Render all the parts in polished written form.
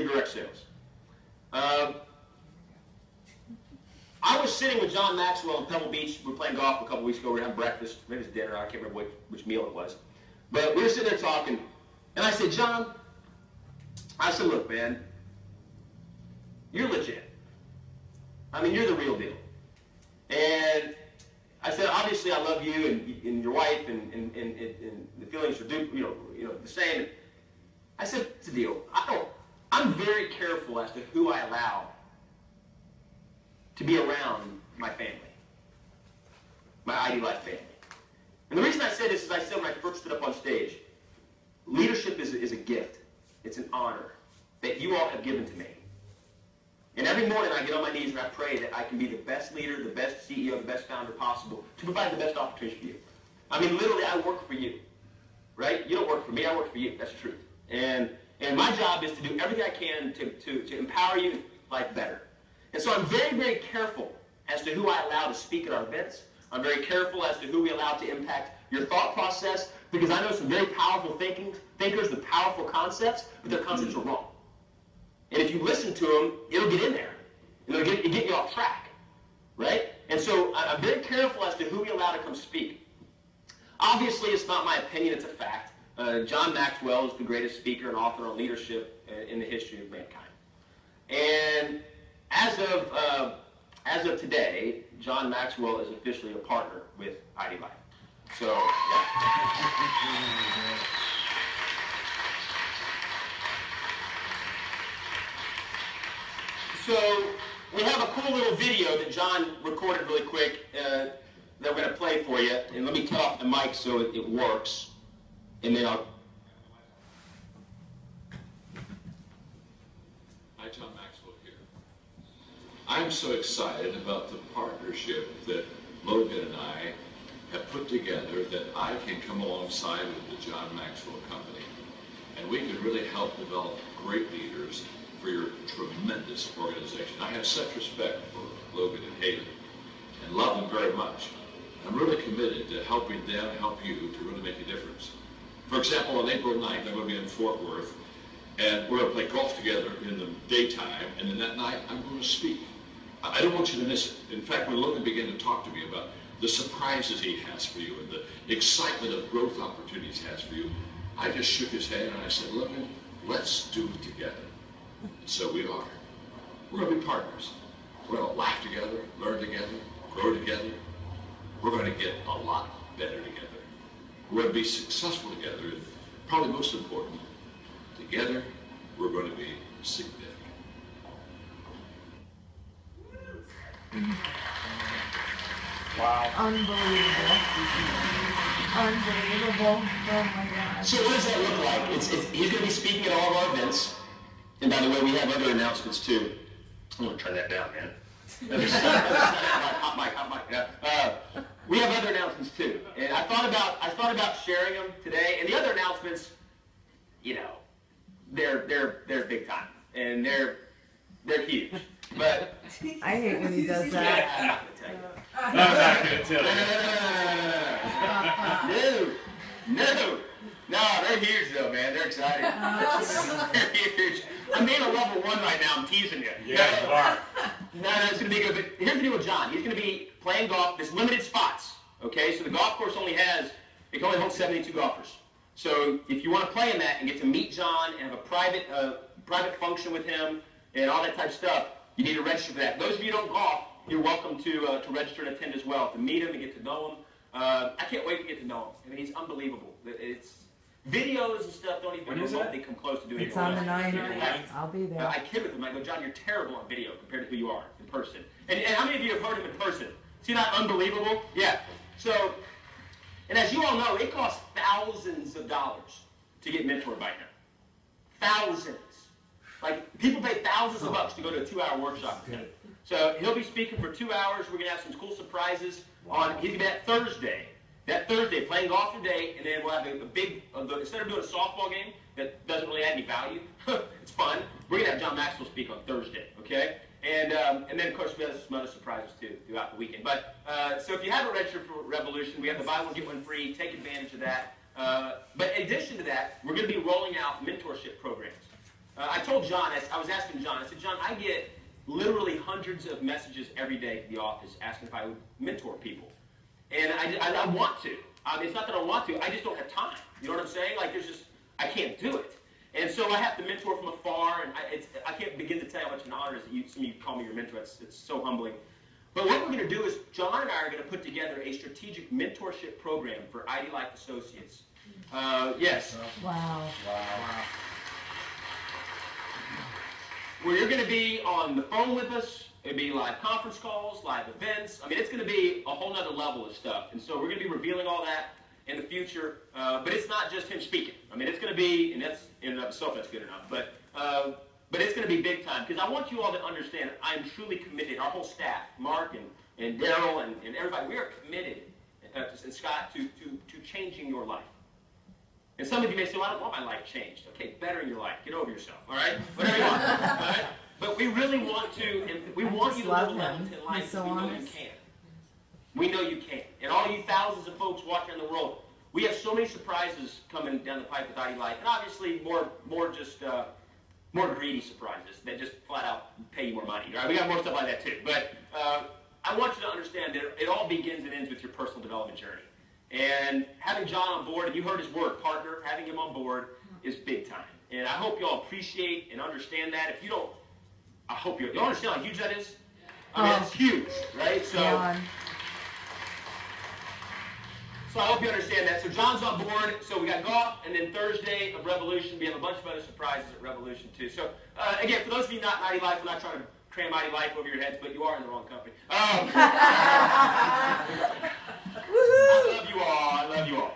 of direct sales. I was sitting with John Maxwell in Pebble Beach. We were playing golf a couple weeks ago. We were having breakfast. Maybe it was dinner. I can't remember which meal it was. But we were sitting there talking. And I said, John, I said, look, man, you're legit. I mean, you're the real deal. And I said, obviously, I love you and your wife, and the feelings are the same. I said, it's a deal. I'm very careful as to who I allow to be around my family, my IDLife family. And the reason I say this is I said when I first stood up on stage, leadership is a gift. It's an honor that you all have given to me. And every morning I get on my knees and I pray that I can be the best leader, the best CEO, the best founder possible to provide the best opportunity for you. I mean, literally, I work for you, right? You don't work for me, I work for you. That's the truth. And my job is to do everything I can to empower you to make life better. And so I'm very, very careful as to who I allow to speak at our events. I'm very careful as to who we allow to impact your thought process, because I know some very powerful thinkers with powerful concepts, but their concepts are wrong. And if you listen to them, it'll get in there. It'll get you off track, right? And so I'm very careful as to who we allow to come speak. Obviously, it's not my opinion, it's a fact. John Maxwell is the greatest speaker and author on leadership in the history of mankind. And as of today, John Maxwell is officially a partner with IDLife. So, yeah. So, we have a cool little video that John recorded really quick that we're going to play for you. And let me cut off the mic so it works. And then I'll... Hi, John Maxwell here. I'm so excited about the partnership that Logan and I have put together that I can come alongside with the John Maxwell Company, and we can really help develop great leaders for your tremendous organization. I have such respect for Logan and Haley and love them very much. I'm really committed to helping them help you to really make a difference. For example, on April 9th, I'm going to be in Fort Worth, and we're going to play golf together in the daytime, and then that night, I'm going to speak. I don't want you to miss it. In fact, when Logan began to talk to me about the surprises he has for you and the excitement of growth opportunities he has for you, I just shook his hand and I said, Logan, let's do it together. And so we are. We're going to be partners. We're going to laugh together, learn together, grow together. We're going to get a lot better together. We're going to be successful together, and probably most important, together we're going to be significant. Wow. Unbelievable. Unbelievable. Oh my God. So what does that look like? He's going to be speaking at all of our events. And by the way, we have other announcements too. I'm going to turn that down, man. Hot mic. Yeah. We have other announcements too. And I thought about sharing them today. And the other announcements, you know, they're big time. And they're huge. But I hate when he does that. Yeah, I'm not going to tell you. No, they're huge though, man. They're exciting. They're huge. I'm being a level 1 right now. I'm teasing you. Yeah, you are. No, it's going to be good. But here's the deal with John. He's going to be playing golf. There's limited spots. Okay, so the golf course it can only hold 72 golfers. So if you want to play in that and get to meet John and have a private function with him and all that type of stuff, you need to register for that. Those of you who don't golf, you're welcome to register and attend as well, to meet him and get to know him. I can't wait to get to know him. I mean, he's unbelievable. It's videos and stuff don't even remotely come close to doing it. It's on the 9th. I'll be there. I kid with him. I go, John, you're terrible on video compared to who you are in person. And how many of you have heard him in person? Is he not unbelievable? Yeah. So, and as you all know, it costs thousands of dollars to get mentored by him. Thousands. Like, people pay thousands of bucks to go to a 2-hour workshop with him. So he'll be speaking for 2 hours. We're going to have some cool surprises. He's going to be that Thursday. That Thursday, playing golf today, and then we'll have a big, instead of doing a softball game that doesn't really add any value, it's fun, we're going to have John Maxwell speak on Thursday, okay? And then, of course, we have some other surprises, too, throughout the weekend. But, so if you haven't registered for Revolution, we have the buy one, get one free. Take advantage of that. But in addition to that, we're going to be rolling out mentorship programs. I told John, I was asking John, I said, John, I get literally hundreds of messages every day at the office asking if I would mentor people. And I want to. I mean, it's not that I want to, I just don't have time. You know what I'm saying? Like, I can't do it. And so I have to mentor from afar, and I can't begin to tell you how much an honor it is that some of you call me your mentor. It's so humbling. But what we're going to do is John and I are going to put together a strategic mentorship program for IDLife associates. Yes. Wow. Where you're going to be on the phone with us. It'll be live conference calls, live events. I mean, it's going to be a whole nother level of stuff. And so we're going to be revealing all that in the future. But it's not just him speaking. I mean, it's going to be, and that's in and of itself, that's good enough. But it's going to be big time, because I want you all to understand I'm truly committed, our whole staff, Mark and Daryl and everybody, we are committed, and Scott, to changing your life. And some of you may say, well, I don't want my life changed. Okay, better in your life. Get over yourself, all right? Whatever you want, all right? But we really want to, and we want you to live a level 10 life, so we know you can. We know you can. And all you thousands of folks watching in the world, we have so many surprises coming down the pipe with IDLife, and obviously more greedy surprises that just flat out pay you more money. Right? We got more stuff like that too. But I want you to understand that it all begins and ends with your personal development journey. And having John on board, and you heard his word, partner, having him on board is big time. And I hope you all appreciate and understand that. If you don't, I hope you understand how huge that is. I mean, it's huge, right? So I hope you understand that. So John's on board. So we got golf, and then Thursday of Revolution. We have a bunch of other surprises at Revolution too. So again, for those of you not in IDLife, we're not trying to cram IDLife over your heads, but you are in the wrong company. I love you all. I love you all.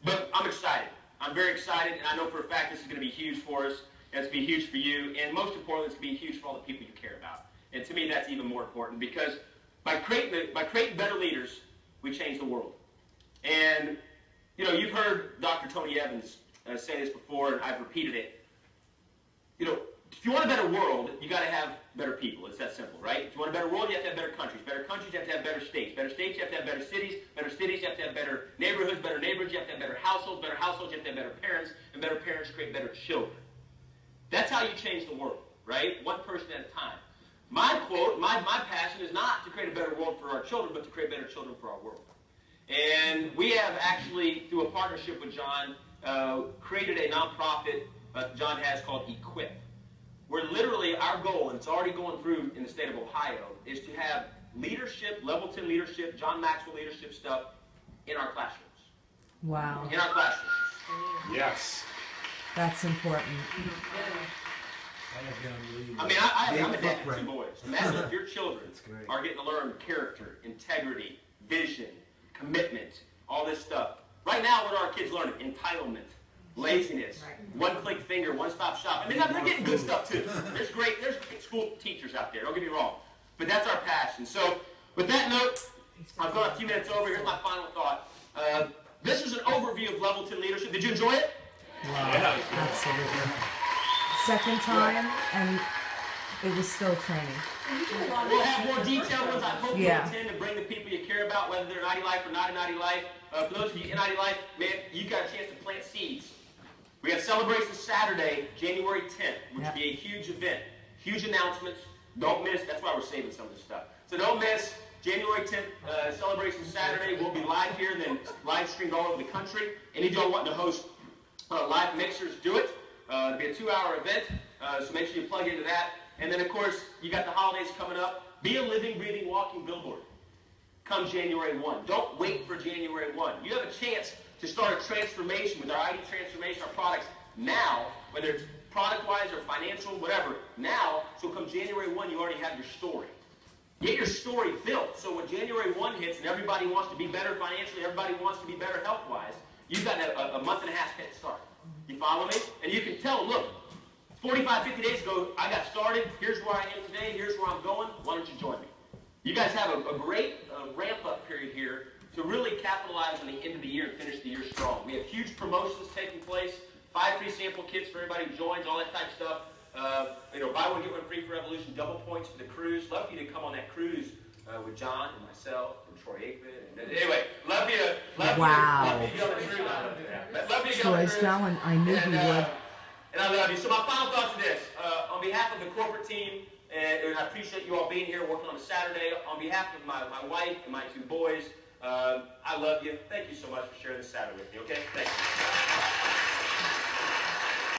But I'm excited. I'm very excited, and I know for a fact this is going to be huge for us, and it's going to be huge for you, and most importantly, it's going to be huge for all the people you care about. And to me, that's even more important, because by creating better leaders, we change the world. And, you know, you've heard Dr. Tony Evans say this before, and I've repeated it. You know, if you want a better world, you got to have better people. It's that simple, right? If you want a better world, you have to have better countries. Better countries, you have to have better states. Better states, you have to have better cities. Better cities, you have to have better neighborhoods. Better neighborhoods, you have to have better households. Better households, you have to have better parents. And better parents create better children. That's how you change the world, right? One person at a time. My quote, my passion is not to create a better world for our children, but to create better children for our world. And we have actually, through a partnership with John, created a nonprofit John has called Equip. Where literally our goal, and it's already going through in the state of Ohio, is to have leadership, level 10 leadership, John Maxwell leadership stuff in our classrooms. Wow. In our classrooms. Yes. That's important. I mean, I'm a dad of 2 boys. Imagine if your children are getting to learn character, integrity, vision, commitment, all this stuff. Right now, what are our kids learning? Entitlement, laziness, one-click finger, one-stop shop. I mean, they're getting good stuff too. There's great school teachers out there, don't get me wrong. But that's our passion. So with that note, I've gone a few minutes over. Here's my final thought. This is an overview of Level 10 Leadership. Did you enjoy it? Wow. Yeah. Absolutely. Second time, and it was still training. We'll have more detailed ones. I hope you attend and bring the people you care about, whether they're in IDLife or not in IDLife. For those of you in IDLife, man, you got a chance to plant seeds. We have Celebration Saturday, January 10th, which will be a huge event. Huge announcements. Don't miss. That's why we're saving some of this stuff. So don't miss January 10th, Celebration Saturday. We'll be live here, then live streamed all over the country. Any of y'all wanting to host live mixers, do it. It'll be a 2-hour event, so make sure you plug into that. And then, of course, you got the holidays coming up. Be a living, breathing, walking billboard. Come January 1. Don't wait for January 1. You have a chance to start a transformation with our ID transformation, our products now, whether it's product-wise or financial, whatever, now, so come January 1, you already have your story. Get your story built, so when January 1 hits and everybody wants to be better financially, everybody wants to be better health-wise, you've got a month and a half head start. You follow me? And you can tell them, look, 45, 50 days ago, I got started. Here's where I am today. Here's where I'm going. Why don't you join me? You guys have a great ramp-up period here to really capitalize on the end of the year and finish the year strong. We have huge promotions taking place, 5 free sample kits for everybody who joins, all that type of stuff. Buy one, get one free for Revolution, double points for the cruise. Love for you to come on that cruise with John and myself and Troy Aikman. And anyway, love you to get on the cruise. Troy's going. I knew he would. And I love you. So my final thoughts are this. On behalf of the corporate team, and I appreciate you all being here working on a Saturday. On behalf of my wife and my 2 boys, I love you. Thank you so much for sharing this Saturday with me, okay? Thank you.